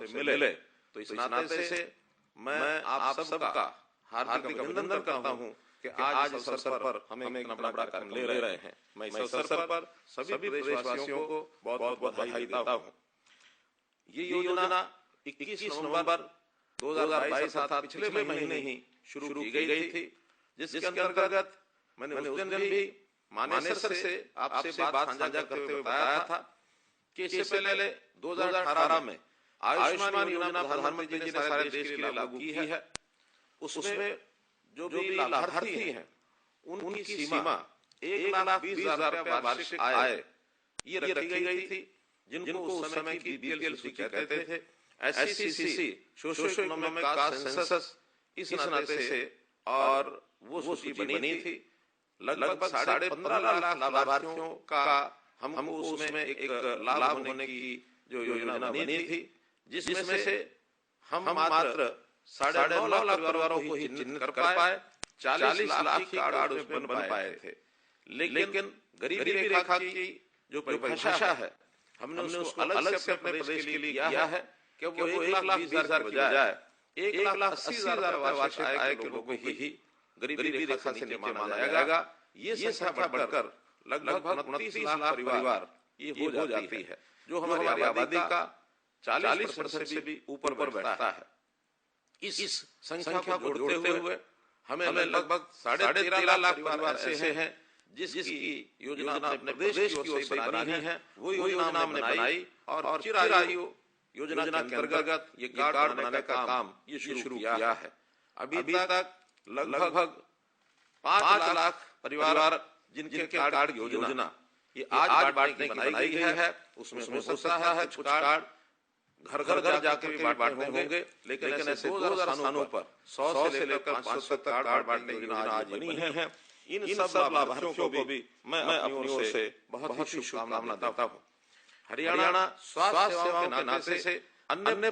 से मिले। तो इस नाते से मैं आप सबका हार्दिक अभिनंदन करता हूं कि आज इस अवसर पर हम इतना बड़ा कार्यक्रम ले रहे हैं। मैं इस अवसर पर सभी प्रदेशवासियों को बहुत बहुत बधाई देता हूं। ये योजना 21 नवंबर 2022 अर्थात पिछले महीने ही शुरू की गई थी, जिसके अंतर्गत मैंने उस दिन भी मानेसर से आपसे बात साझा करते हुए बताया था कि इससे पहले 2018 में आयुष्मान योजना प्रधानमंत्री जी ने सारे देश के लिए लागू की है। उसमें जो भी लाभार्थी हैं उनकी सीमा 1,20,000 रुपया वार्षिक आय ये रखी गई थी, जिनको उस समय की बीपीएल सूची कहते थे। SCC social economic caste census इस नाते से और वो सूची बनी थी। लगभग 15.5 लाख लाभार्थियों का हमको उसमें एक लाभ होने की जो योजना बनी थी, जिसमें से हम मात्र 9.5 लाख परिवारों को ही चिन्हित कर पाए। 40 लाख ही कार्ड उसमें बन पाए थे। लेकिन गरीबी रेखा की जो परिभाषा है हमने उसको अलग से अपने प्रदेश के लिए किया है कि वो 1,20,000 की बजाय 1,80,000 वार्षिक आय के लोगों को ही गरीबी रेखा से नीचे माना जाएगा। ये संख्या बढ़कर लगभग 29 लाख परिवार ये हो जाती है, जो हमारी आबादी का 40% से भी ऊपर बैठता है। इस संख्या को जोड़ते हुए हमें लगभग 13.5 लाख परिवार ऐसे हैं जिसकी योजना अपने प्रदेश की ओर से बनानी है। वो योजना हमने बनाई और चिरायु योजना के अंतर्गत ये कार्ड बनाने का काम ये शुरू किया है। अभी तक लगभग 5 लाख परिवार जिनके कार्ड की योजना ये आज बांटने की बनाई गई है। उसमें हो सकता है कुछ कार्ड घर जाकर भी बांटने होंगे, लेकिन ऐसे 2000 स्थानों पर 100 से लेकर 500 तक कार्ड बांटने की योजना आज बनी है। इन सब लाभार्थियों को भी मैं अपनी ओर से बहुत ही शुभकामनाएं देता हूँ। हरियाणा स्वास्थ्य सेवाओं के नाते से अन्य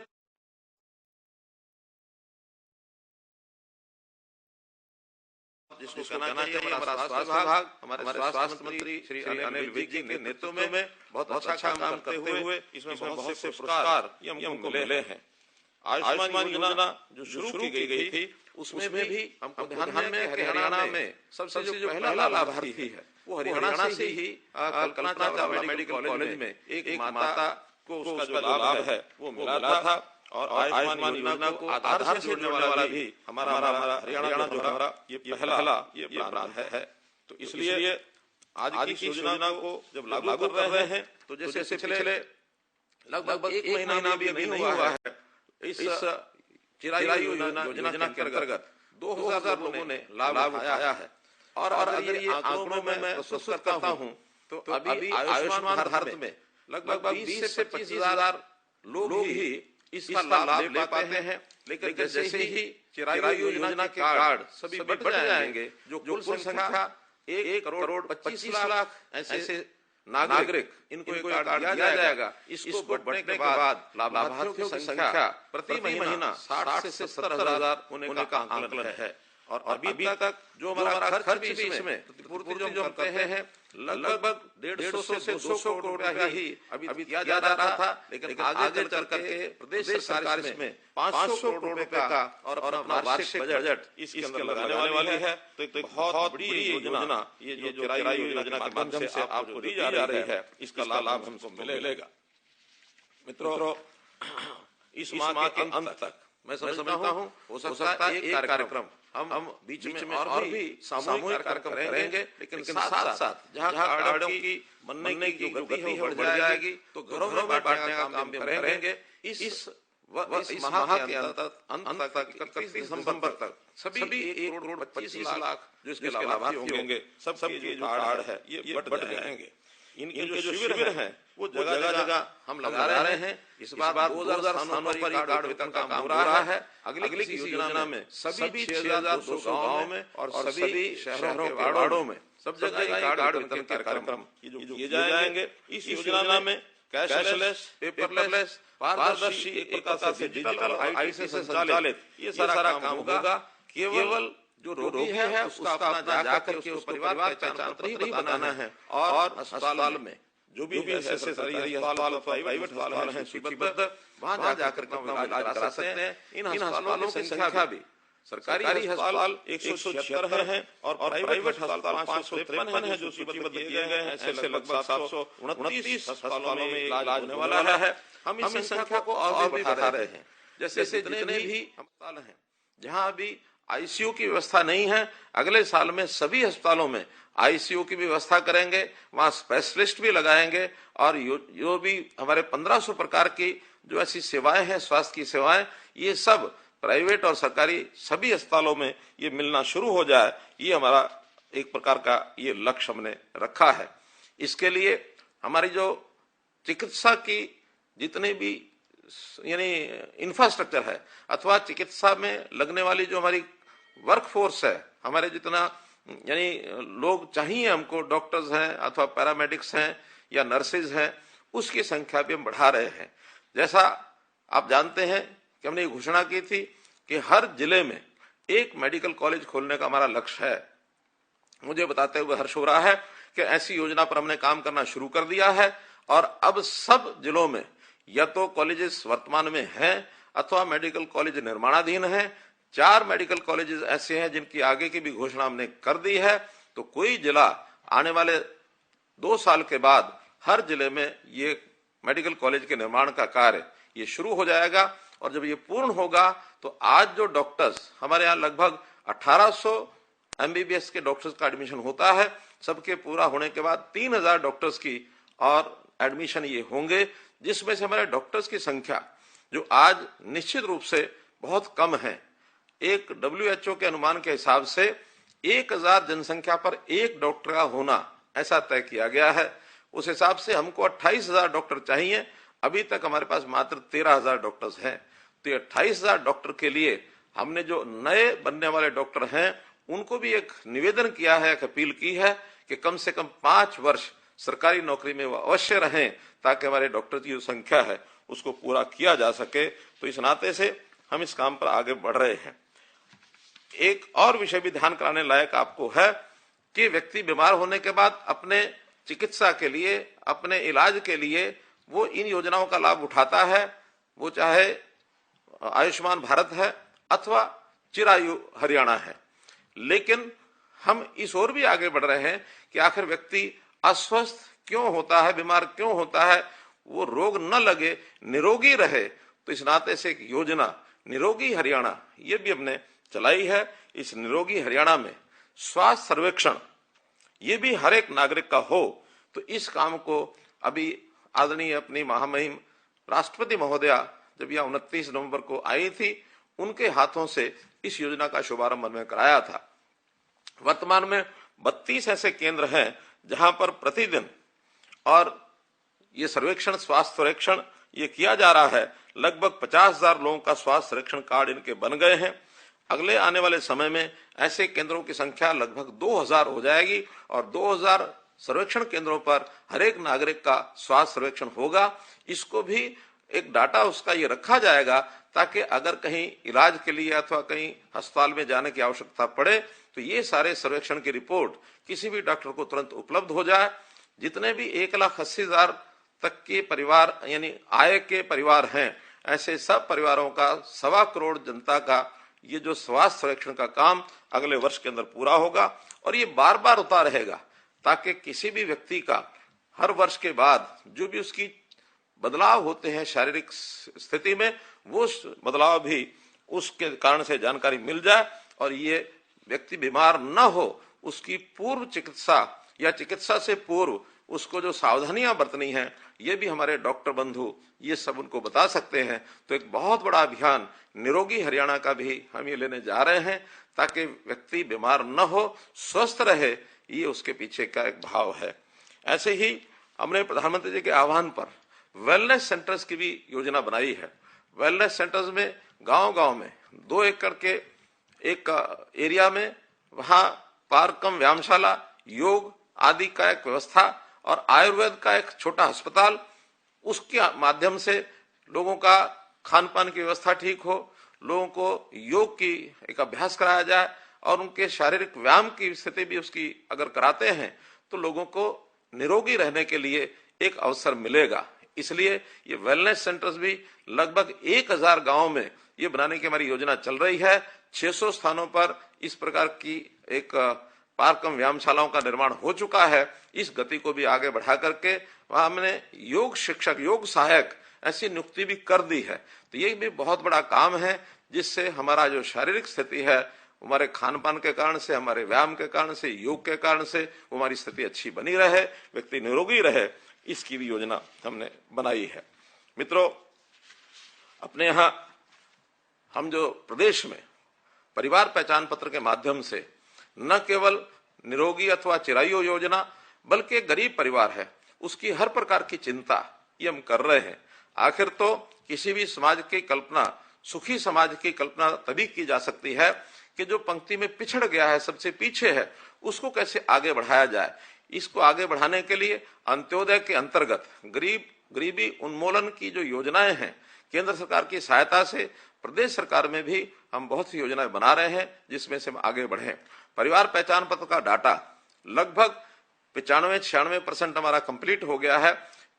जिसको कहना चाहिए हमारा स्वास्थ्य विभाग, हमारे स्वास्थ्य मंत्री श्री अनिल विज जी के नेतृत्व में बहुत अच्छा काम करते हुए इसमें बहुत से पुरस्कार हमको मिले हैं। आयुष्मान योजना जो शुरू की गई थी उसमें भी हमको ध्यान में हरियाणा में सबसे जो पहला लाभार्थी है वो हरियाणा से ही कल्पना चावला मेडिकल कॉलेज में एक माता को उसका जो लाभ है वो मिला था। और आयुष्मान योजना को आधार से जोड़ने वाला भी हमारा हरियाणा जो हमारा ये पहला प्रांत है। तो इसलिए आज की योजना को जब लागू कर रहे हैं तो जैसे पिछले लगभग 1 महीना भी नहीं हुआ है इस चिरायु योजना के अंतर्गत 2000 लोगों ने लाभ उठाया है। और अगर ये आंकड़ों में मैं प्रस्तुत करता हूँ तो अभी आयुष्मान भारत में लगभग 20 से 25,000 लोग ही इसका लाभ ले पाते हैं। लेकिन जैसे ही चिरायु योजना के कार्ड सभी बढ़ जाएंगे, जो कुल संख्या 1,25 लाख ऐसे नागरिक इनको एक कार्ड दिया जाएगा। इसको बढ़ने के बाद लाभार्थियों की संख्या प्रति महीना 60 से 70,000 होने का आंकलन है। और अभी तक जो हमारा खर्च भी इसमें प्रतिपूर्ति जो हम करते हैं लगभग 150 से 200 करोड़ रुपया ही अभी किया जा रहा था। लेकिन आगे चल करके प्रदेश सरकार इसमें 500 करोड़ रुपए का और अपना वार्षिक बजट इसके अंदर लगाने वाली है। तो एक बहुत बड़ी योजना ये जो चिरायु योजना के माध्यम से आपको दी जा रही है, इसका लाभ हमको मिलेगा। मित्रों, इस माह के अंत तक मैं समझता हूँ हो सकता है एक कार्यक्रम हम बीच में और भी सामूहिक कार्यक्रम करेंगे, लेकिन साथ साथ जहाँ कार्डों की बनने की जो गति है बढ़ जाएगी तो घरों में बांटने का काम भी करेंगे। इस माह के अंत तक 31 दिसंबर तक सभी 1,25 लाख जो इसके लाभार्थी होंगे सबके जो कार्ड है ये बढ़ जाएंगे। इनके जो शिविर हैं वो जगह जगह हम लगा रहे हैं। इस बार 2000 स्थानों पर कार्ड वितरण का काम हो रहा है। अगली किसी योजना में सभी 6,200 गाँव में और सभी शहरों के वार्डों में सब जगह कार्ड वितरण के कार्यक्रम किए जाएंगे। इस योजना में कैशलेस, पेपरलेस, पारदर्शी, एक प्रकार से डिजिटल आईडी से संचालित ये सारा काम होगा। केवल जो रोगी है उसका अपना जाकर उसको परिवार का पहचान पत्र ही बताना है और अस्पताल में जो भी ऐसे सरकारी अस्पताल अथवा प्राइवेट अस्पताल हैं सूचीबद्ध, वहां जाकर के अपना इलाज करा सकते हैं। इन अस्पतालों की संख्या भी सरकारी अस्पताल 176 हैं और प्राइवेट अस्पताल 553 हैं जो सूचीबद्ध किए गए हैं। ऐसे लगभग 729 अस्पतालों में इलाज होने वाला है। हम इस संख्या को और भी बढ़ा रहे हैं। जैसे जितने भी अस्पताल हैं जहां अभी आईसीयू की व्यवस्था नहीं है, अगले साल में सभी अस्पतालों में आईसीयू की व्यवस्था करेंगे, वहां स्पेशलिस्ट भी लगाएंगे और जो भी हमारे 1500 प्रकार की जो ऐसी सेवाएं हैं, स्वास्थ्य की सेवाएं, ये सब प्राइवेट और सरकारी सभी अस्पतालों में ये मिलना शुरू हो जाए। ये हमारा एक प्रकार का ये लक्ष्य हमने रखा है। इसके लिए हमारी जो चिकित्सा की जितने भी यानी इंफ्रास्ट्रक्चर है अथवा चिकित्सा में लगने वाली जो हमारी वर्कफोर्स है, हमारे जितना यानी लोग चाहिए हमको, डॉक्टर्स हैं अथवा पैरामेडिक्स हैं या नर्सेज हैं, उसकी संख्या भी हम बढ़ा रहे हैं। जैसा आप जानते हैं कि हमने ये घोषणा की थी कि हर जिले में एक मेडिकल कॉलेज खोलने का हमारा लक्ष्य है। मुझे बताते हुए हर्ष हो रहा है कि ऐसी योजना पर हमने काम करना शुरू कर दिया है और अब सब जिलों में या तो कॉलेजेस वर्तमान में हैं अथवा मेडिकल कॉलेज निर्माणाधीन हैं। 4 मेडिकल कॉलेजेस ऐसे हैं जिनकी आगे की भी घोषणा हमने कर दी है। तो कोई जिला आने वाले 2 साल के बाद हर जिले में ये मेडिकल कॉलेज के निर्माण का कार्य ये शुरू हो जाएगा और जब ये पूर्ण होगा तो आज जो डॉक्टर्स हमारे यहाँ लगभग 1800 एमबीबीएस के डॉक्टर्स का एडमिशन होता है, सबके पूरा होने के बाद 3000 डॉक्टर्स की और एडमिशन ये होंगे, जिसमें से हमारे डॉक्टर्स की संख्या जो आज निश्चित रूप से बहुत कम है। एक WHO के अनुमान के हिसाब से 1000 जनसंख्या पर एक डॉक्टर का होना ऐसा तय किया गया है। उस हिसाब से हमको 28,000 डॉक्टर चाहिए। अभी तक हमारे पास मात्र 13,000 डॉक्टर्स हैं। तो 28,000 डॉक्टर के लिए हमने जो नए बनने वाले डॉक्टर हैं उनको भी एक निवेदन किया है, एक अपील की है कि कम से कम 5 वर्ष सरकारी नौकरी में वो अवश्य रहें ताकि हमारे डॉक्टर की जो संख्या है उसको पूरा किया जा सके। तो इस नाते से हम इस काम पर आगे बढ़ रहे हैं। एक और विषय भी ध्यान कराने लायक आपको है कि व्यक्ति बीमार होने के बाद अपने चिकित्सा के लिए, अपने इलाज के लिए वो इन योजनाओं का लाभ उठाता है, वो चाहे आयुष्मान भारत है अथवा चिरायु हरियाणा है। लेकिन हम इस ओर भी आगे बढ़ रहे हैं कि आखिर व्यक्ति अस्वस्थ क्यों होता है, बीमार क्यों होता है, वो रोग न लगे, निरोगी रहे। तो इस नाते से एक योजना निरोगी हरियाणा ये भी हमने चलाई है। इस निरोगी हरियाणा में स्वास्थ्य सर्वेक्षण ये भी हर एक नागरिक का हो। तो इस काम को अभी आदरणीय अपनी महामहिम राष्ट्रपति महोदया जब यह 29 नवंबर को आई थी, उनके हाथों से इस योजना का शुभारंभ हमने कराया था। वर्तमान में 32 ऐसे केंद्र हैं जहां पर प्रतिदिन और ये सर्वेक्षण, स्वास्थ्य सर्वेक्षण ये किया जा रहा है। लगभग 50,000 लोगों का स्वास्थ्य सर्वेक्षण कार्ड इनके बन गए हैं। अगले आने वाले समय में ऐसे केंद्रों की संख्या लगभग 2000 हो जाएगी और 2000 सर्वेक्षण केंद्रों पर हर एक नागरिक का स्वास्थ्य सर्वेक्षण होगा। इसको भी एक डाटा उसका ये रखा जाएगा ताकि अगर कहीं इलाज के लिए अथवा कहीं अस्पताल में जाने की आवश्यकता पड़े तो ये सारे सर्वेक्षण की रिपोर्ट किसी भी डॉक्टर को तुरंत उपलब्ध हो जाए। जितने भी 1,80,000 तक के परिवार यानी आय के परिवार हैं, ऐसे सब परिवारों का 1.25 करोड़ जनता का ये जो स्वास्थ्य सर्वेक्षण का काम अगले वर्ष के अंदर पूरा होगा और ये बार बार होता रहेगा ताकि किसी भी व्यक्ति का हर वर्ष के बाद जो भी उसकी बदलाव होते हैं शारीरिक स्थिति में, वो बदलाव भी उसके कारण से जानकारी मिल जाए और ये व्यक्ति बीमार न हो, उसकी पूर्व चिकित्सा या चिकित्सा से पूर्व उसको जो सावधानियां बरतनी है ये भी हमारे डॉक्टर बंधु ये सब उनको बता सकते हैं। तो एक बहुत बड़ा अभियान निरोगी हरियाणा का भी हम ये लेने जा रहे हैं ताकि व्यक्ति बीमार न हो, स्वस्थ रहे, ये उसके पीछे का एक भाव है। ऐसे ही हमने प्रधानमंत्री जी के आह्वान पर वेलनेस सेंटर्स की भी योजना बनाई है। वेलनेस सेंटर्स में गांव-गांव में 2 एकड़ के एक एरिया में वहां पार्क कम व्यायामशाला, योग आदि का एक व्यवस्था और आयुर्वेद का एक छोटा अस्पताल, उसके माध्यम से लोगों का खान पान की व्यवस्था ठीक हो, लोगों को योग की एक अभ्यास कराया जाए और उनके शारीरिक व्यायाम की स्थिति भी उसकी अगर कराते हैं तो लोगों को निरोगी रहने के लिए एक अवसर मिलेगा। इसलिए ये वेलनेस सेंटर्स भी लगभग 1000 गांवों में ये बनाने की हमारी योजना चल रही है। 600 स्थानों पर इस प्रकार की एक पार्क एवं व्यायामशालाओं का निर्माण हो चुका है। इस गति को भी आगे बढ़ा करके वहां हमने योग शिक्षक, योग सहायक ऐसी नियुक्ति भी कर दी है। तो ये भी बहुत बड़ा काम है, जिससे हमारा जो शारीरिक स्थिति है, हमारे खान पान के कारण से, हमारे व्यायाम के कारण से, योग के कारण से हमारी स्थिति अच्छी बनी रहे, व्यक्ति निरोगी रहे, इसकी भी योजना हमने बनाई है। मित्रों, अपने यहाँ हम जो प्रदेश में परिवार पहचान पत्र के माध्यम से न केवल निरोगी अथवा चिरायु योजना, बल्कि गरीब परिवार है उसकी हर प्रकार की चिंता ये हम कर रहे हैं। आखिर तो किसी भी समाज की कल्पना, सुखी समाज की कल्पना तभी की जा सकती है कि जो पंक्ति में पिछड़ गया है, सबसे पीछे है, उसको कैसे आगे बढ़ाया जाए। इसको आगे बढ़ाने के लिए अंत्योदय के अंतर्गत गरीबी उन्मूलन की जो योजनाएं हैं, केंद्र सरकार की सहायता से प्रदेश सरकार में भी हम बहुत सी योजनाएं बना रहे हैं, जिसमें से हम आगे बढ़े। परिवार पहचान पत्र का डाटा लगभग 95-96% हमारा कंप्लीट हो गया है।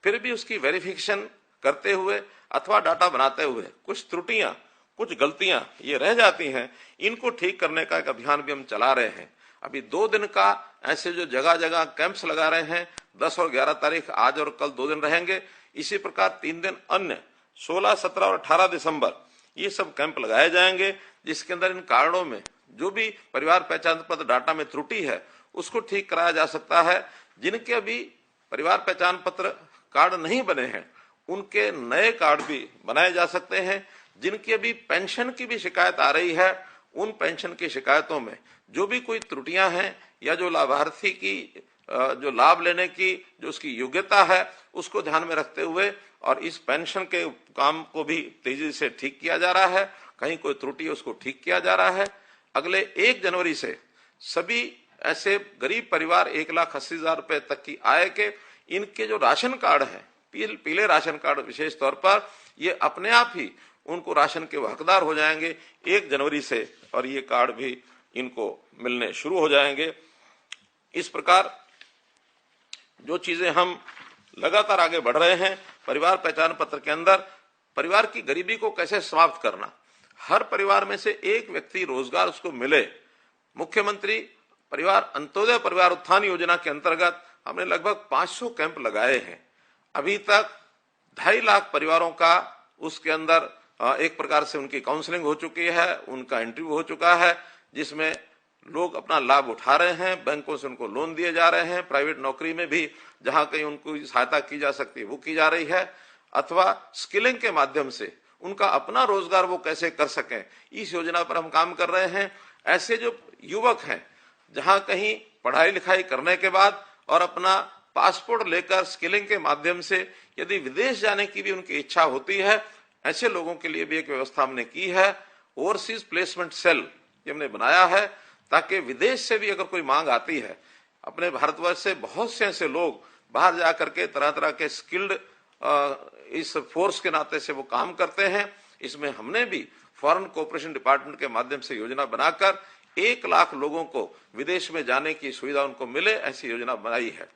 फिर भी उसकी वेरिफिकेशन करते हुए अथवा डाटा बनाते हुए कुछ त्रुटियां, कुछ गलतियां ये रह जाती हैं। इनको ठीक करने का एक अभियान भी हम चला रहे हैं। अभी 2 दिन का ऐसे जो जगह जगह कैंप्स लगा रहे हैं, 10 और 11 तारीख, आज और कल 2 दिन रहेंगे। इसी प्रकार 3 दिन अन्य 16, 17 और 18 दिसंबर ये सब कैंप लगाए जाएंगे, जिसके अंदर इन कारणों में जो भी परिवार पहचान पत्र डाटा में त्रुटि है उसको ठीक कराया जा सकता है। जिनके अभी परिवार पहचान पत्र कार्ड नहीं बने हैं, उनके नए कार्ड भी बनाए जा सकते हैं। जिनकी अभी पेंशन की भी शिकायत आ रही है, उन पेंशन की शिकायतों में जो भी कोई त्रुटियां हैं या जो लाभार्थी की जो लाभ लेने की जो उसकी योग्यता है, उसको ध्यान में रखते हुए और इस पेंशन के काम को भी तेजी से ठीक किया जा रहा है। कहीं कोई त्रुटि है उसको ठीक किया जा रहा है। अगले 1 जनवरी से सभी ऐसे गरीब परिवार 1,80,000 रुपए तक की आय के इनके जो राशन कार्ड है, पीले राशन कार्ड विशेष तौर पर, ये अपने आप ही उनको राशन के हकदार हो जाएंगे 1 जनवरी से, और ये कार्ड भी इनको मिलने शुरू हो जाएंगे। इस प्रकार जो चीजें हम लगातार आगे बढ़ रहे हैं परिवार पहचान पत्र के अंदर, परिवार की गरीबी को कैसे समाप्त करना, हर परिवार में से एक व्यक्ति रोजगार उसको मिले। मुख्यमंत्री परिवार अंत्योदय परिवार उत्थान योजना के अंतर्गत हमने लगभग 500 कैंप लगाए हैं। अभी तक 2.5 लाख परिवारों का उसके अंदर एक प्रकार से उनकी काउंसलिंग हो चुकी है, उनका इंटरव्यू हो चुका है, जिसमें लोग अपना लाभ उठा रहे हैं। बैंकों से उनको लोन दिए जा रहे हैं। प्राइवेट नौकरी में भी जहां कहीं उनको सहायता की जा सकती है वो की जा रही है, अथवा स्किलिंग के माध्यम से उनका अपना रोजगार वो कैसे कर सकें, इस योजना पर हम काम कर रहे हैं। ऐसे जो युवक हैं जहां कहीं पढ़ाई लिखाई करने के बाद और अपना पासपोर्ट लेकर स्किलिंग के माध्यम से यदि विदेश जाने की भी उनकी इच्छा होती है, ऐसे लोगों के लिए भी एक व्यवस्था हमने की है। ओवरसीज प्लेसमेंट सेल ये हमने बनाया है, ताकि विदेश से भी अगर कोई मांग आती है, अपने भारतवर्ष से बहुत से ऐसे लोग बाहर जाकर के तरह तरह के स्किल्ड इस फोर्स के नाते से वो काम करते हैं। इसमें हमने भी फॉरेन कोऑपरेशन डिपार्टमेंट के माध्यम से योजना बनाकर 1 लाख लोगों को विदेश में जाने की सुविधा उनको मिले, ऐसी योजना बनाई है।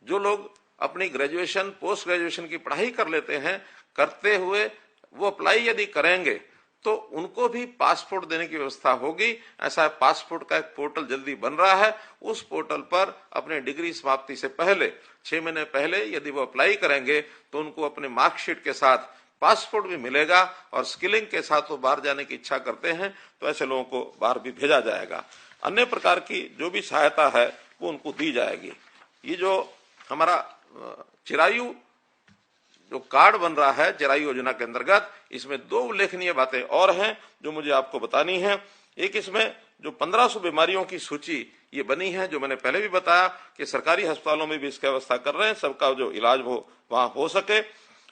जो लोग अपनी ग्रेजुएशन, पोस्ट ग्रेजुएशन की पढ़ाई कर लेते हैं, करते हुए वो अप्लाई यदि करेंगे तो उनको भी पासपोर्ट देने की व्यवस्था होगी। ऐसा पासपोर्ट का एक पोर्टल जल्दी बन रहा है। उस पोर्टल पर अपने डिग्री समाप्ति से पहले 6 महीने पहले यदि वो अप्लाई करेंगे तो उनको अपने मार्कशीट के साथ पासपोर्ट भी मिलेगा, और स्किलिंग के साथ वो बाहर जाने की इच्छा करते हैं तो ऐसे लोगों को बाहर भी भेजा जाएगा। अन्य प्रकार की जो भी सहायता है वो उनको दी जाएगी। ये जो हमारा चिरायु जो कार्ड बन रहा है चिरायु योजना के अंतर्गत, इसमें 2 उल्लेखनीय बातें और हैं जो मुझे आपको बतानी है। एक, इसमें जो 1500 बीमारियों की सूची ये बनी है, जो मैंने पहले भी बताया कि सरकारी अस्पतालों में भी इसकी व्यवस्था कर रहे हैं, सबका जो इलाज वो वहां हो सके।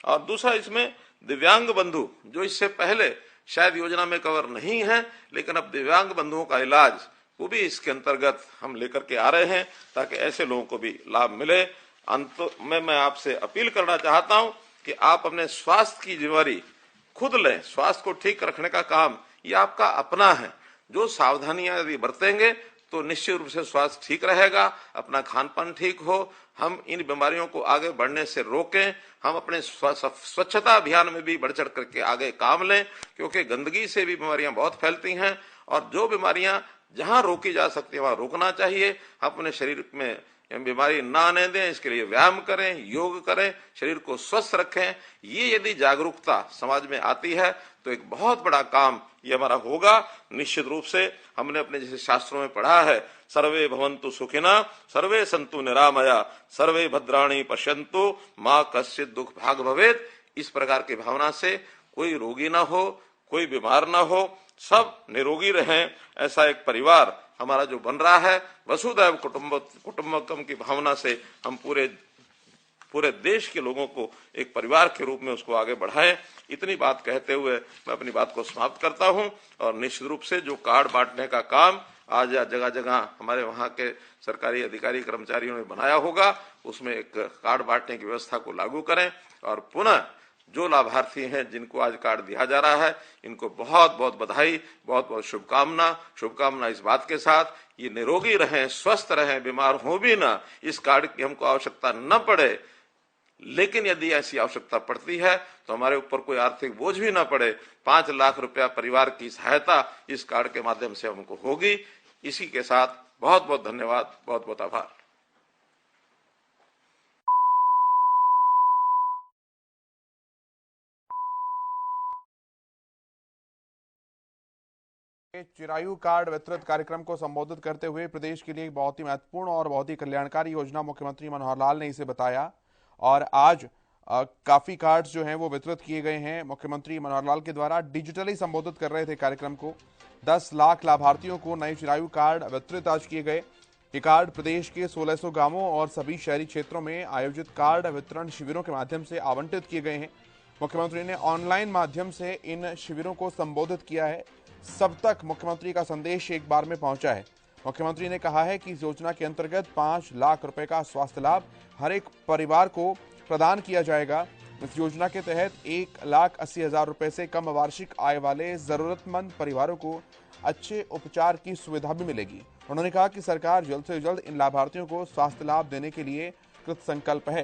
और दूसरा, इसमें दिव्यांग बंधु जो इससे पहले शायद योजना में कवर नहीं है, लेकिन अब दिव्यांग बंधुओं का इलाज वो भी इसके अंतर्गत हम लेकर के आ रहे हैं, ताकि ऐसे लोगों को भी लाभ मिले। अंत में मैं आपसे अपील करना चाहता हूं कि आप अपने स्वास्थ्य की जिम्मेदारी खुद लें। स्वास्थ्य को ठीक रखने का काम ये आपका अपना है। जो सावधानियां यदि बरतेंगे तो निश्चित रूप से स्वास्थ्य ठीक रहेगा। अपना खान पान ठीक हो, हम इन बीमारियों को आगे बढ़ने से रोकें। हम अपने स्वच्छता अभियान में भी बढ़ चढ़ करके आगे काम लें, क्योंकि गंदगी से भी बीमारियां बहुत फैलती हैं और जो बीमारियां जहां रोकी जा सकती है वहां रोकना चाहिए। अपने शरीर में बीमारी ना आने दें, इसके लिए व्यायाम करें, योग करें, शरीर को स्वस्थ रखें। ये यदि जागरूकता समाज में आती है तो एक बहुत बड़ा काम ये हमारा होगा। निश्चित रूप से हमने अपने जैसे शास्त्रों में पढ़ा है, सर्वे भवन्तु सुखिना सर्वे सन्तु निरामया सर्वे भद्राणि पश्यन्तु मां कश्चित् दुख भाग भवेत्। इस प्रकार की भावना से कोई रोगी ना हो, कोई बीमार ना हो, सब निरोगी रहें, ऐसा एक परिवार हमारा जो बन रहा है, वसुधैव कुटुंबकम की भावना से हम पूरे देश के लोगों को एक परिवार के रूप में उसको आगे बढ़ाएं। इतनी बात कहते हुए मैं अपनी बात को समाप्त करता हूं। और निश्चित रूप से जो कार्ड बांटने का काम आज जगह जगह हमारे वहां के सरकारी अधिकारी कर्मचारियों ने बनाया होगा, उसमें एक कार्ड बांटने की व्यवस्था को लागू करें और पुनः जो लाभार्थी हैं जिनको आज कार्ड दिया जा रहा है, इनको बहुत बहुत बधाई, बहुत बहुत शुभकामना इस बात के साथ ये निरोगी रहें, स्वस्थ रहें, बीमार हो भी ना, इस कार्ड की हमको आवश्यकता न पड़े। लेकिन यदि ऐसी आवश्यकता पड़ती है तो हमारे ऊपर कोई आर्थिक बोझ भी ना पड़े। 5 लाख रुपया परिवार की सहायता इस कार्ड के माध्यम से हमको होगी। इसी के साथ बहुत बहुत धन्यवाद, बहुत बहुत आभार। चिरायु कार्ड वितरित कार्यक्रम को संबोधित करते हुए प्रदेश के लिए एक बहुत ही महत्वपूर्ण और बहुत ही कल्याणकारी योजना मुख्यमंत्री मनोहर लाल ने इसे बताया। और आज काफी कार्ड्स जो हैं वो वितरित किए गए हैं। मुख्यमंत्री मनोहर लाल के द्वारा डिजिटली संबोधित कर रहे थे कार्यक्रम को। 10 लाख लाभार्थियों को नए चिरायु कार्ड वितरित आज किए गए। ये कार्ड प्रदेश के 1600 गांवों और सभी शहरी क्षेत्रों में आयोजित कार्ड वितरण शिविरों के माध्यम से आवंटित किए गए हैं। मुख्यमंत्री ने ऑनलाइन माध्यम से इन शिविरों को संबोधित किया है। सब तक मुख्यमंत्री का संदेश एक बार में पहुंचा है। मुख्यमंत्री ने कहा है कि इस योजना के अंतर्गत 5 लाख रुपए का स्वास्थ्य लाभ हर एक परिवार को प्रदान किया जाएगा। इस योजना के तहत 1,80,000 रुपए से कम वार्षिक आय वाले जरूरतमंद परिवारों को अच्छे उपचार की सुविधा भी मिलेगी। उन्होंने कहा कि सरकार जल्द से जल्द इन लाभार्थियों को स्वास्थ्य लाभ देने के लिए कृत संकल्प है।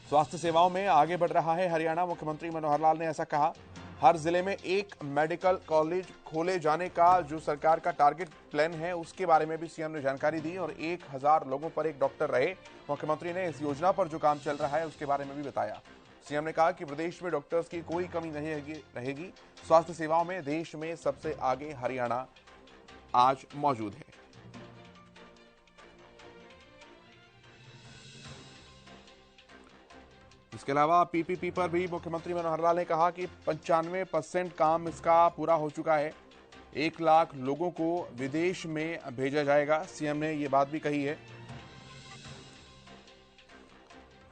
स्वास्थ्य सेवाओं में आगे बढ़ रहा है हरियाणा। मुख्यमंत्री मनोहर लाल ने ऐसा कहा। हर जिले में एक मेडिकल कॉलेज खोले जाने का जो सरकार का टारगेट प्लान है उसके बारे में भी सीएम ने जानकारी दी और 1000 लोगों पर एक डॉक्टर रहे। मुख्यमंत्री ने इस योजना पर जो काम चल रहा है उसके बारे में भी बताया। सीएम ने कहा कि प्रदेश में डॉक्टर्स की कोई कमी नहीं रहेगी। स्वास्थ्य सेवाओं में देश में सबसे आगे हरियाणा आज मौजूद है। इसके अलावा पीपीपी पर भी मुख्यमंत्री मनोहर लाल ने कहा कि 95% काम इसका पूरा हो चुका है। 1 लाख लोगों को विदेश में भेजा जाएगा। सीएम ने यह बात भी कही है।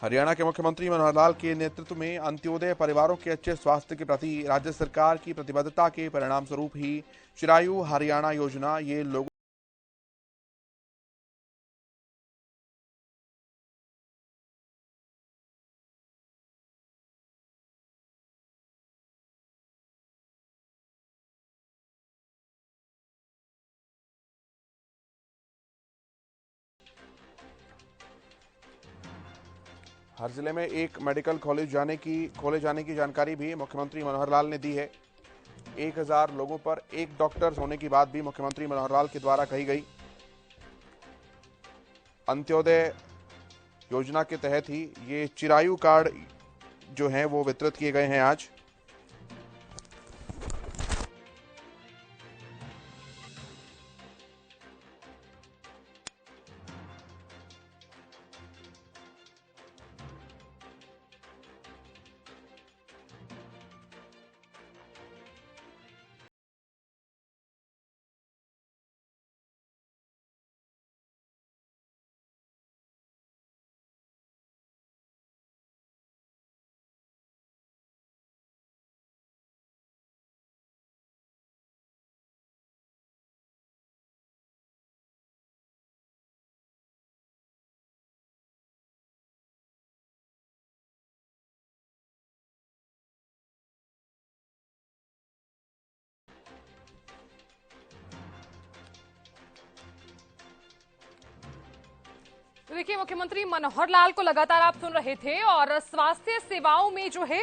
हरियाणा के मुख्यमंत्री मनोहर लाल के नेतृत्व में अंत्योदय परिवारों के अच्छे स्वास्थ्य के प्रति राज्य सरकार की प्रतिबद्धता के परिणाम स्वरूप ही चिरायु हरियाणा योजना ये लोगों हर जिले में एक मेडिकल कॉलेज खोले जाने की जानकारी भी मुख्यमंत्री मनोहर लाल ने दी है। 1000 लोगों पर एक डॉक्टर होने की बात भी मुख्यमंत्री मनोहर लाल के द्वारा कही गई। अंत्योदय योजना के तहत ही ये चिरायु कार्ड जो हैं वो वितरित किए गए हैं आज। तो देखिए, मुख्यमंत्री मनोहर लाल को लगातार आप सुन रहे थे और स्वास्थ्य सेवाओं में जो है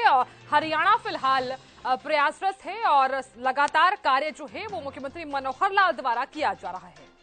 हरियाणा फिलहाल प्रयासरत है और लगातार कार्य जो है वो मुख्यमंत्री मनोहर लाल द्वारा किया जा रहा है।